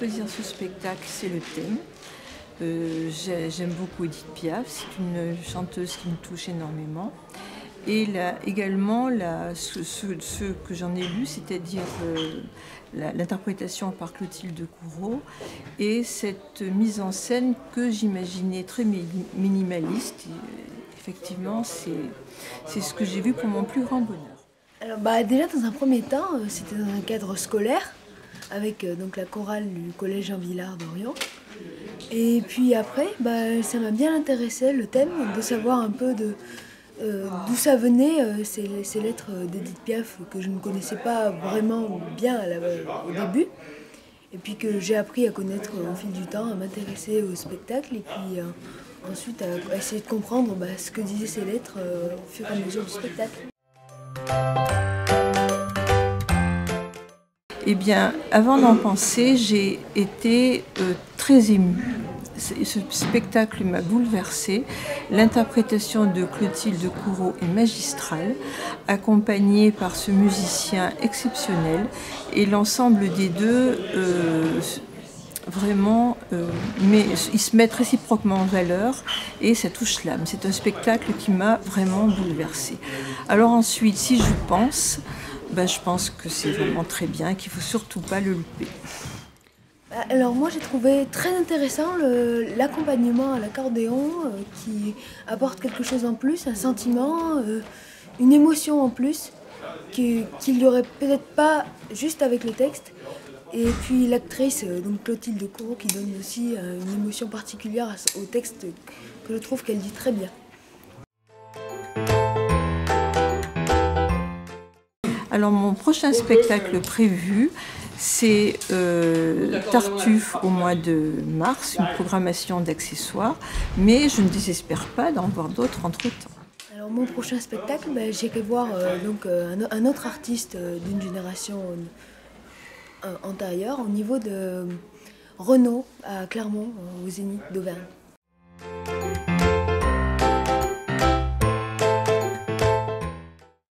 choisir ce spectacle, c'est le thème. J'aime beaucoup Édith Piaf, c'est une chanteuse qui me touche énormément. Et également ce que j'en ai lu, c'est-à-dire l'interprétation par Clotilde Courreau et cette mise en scène que j'imaginais très minimaliste. Et effectivement, c'est ce que j'ai vu pour mon plus grand bonheur. Alors, déjà dans un premier temps, c'était dans un cadre scolaire avec donc la chorale du collège Jean Villard d'Orient. Et puis après, ça m'a bien intéressé le thème, de savoir un peu d'où ça venait, ces lettres d'Édith Piaf que je ne connaissais pas vraiment bien au début. Et puis que j'ai appris à connaître au fil du temps, à m'intéresser au spectacle et puis ensuite à essayer de comprendre ce que disaient ces lettres au fur et à mesure du spectacle. Eh bien, avant d'en penser, j'ai été très émue. Ce spectacle m'a bouleversée. L'interprétation de Clotilde Courreau est magistrale, accompagnée par ce musicien exceptionnel. Et l'ensemble des deux, vraiment, ils se mettent réciproquement en valeur et ça touche l'âme. C'est un spectacle qui m'a vraiment bouleversée. Alors ensuite, si je pense, je pense que c'est vraiment très bien, qu'il ne faut surtout pas le louper. Alors moi j'ai trouvé très intéressant l'accompagnement à l'accordéon qui apporte quelque chose en plus, un sentiment, une émotion en plus qu'il n'y aurait peut-être pas juste avec le texte. Et puis l'actrice, donc Clotilde Courreau, qui donne aussi une émotion particulière au texte que je trouve qu'elle dit très bien. Alors mon prochain spectacle prévu, c'est Tartuffe au mois de mars, une programmation d'accessoires, mais je ne désespère pas d'en voir d'autres entre-temps. Alors mon prochain spectacle, j'irai voir un autre artiste d'une génération antérieure au niveau de Renaud à Clermont, au Zénith d'Auvergne.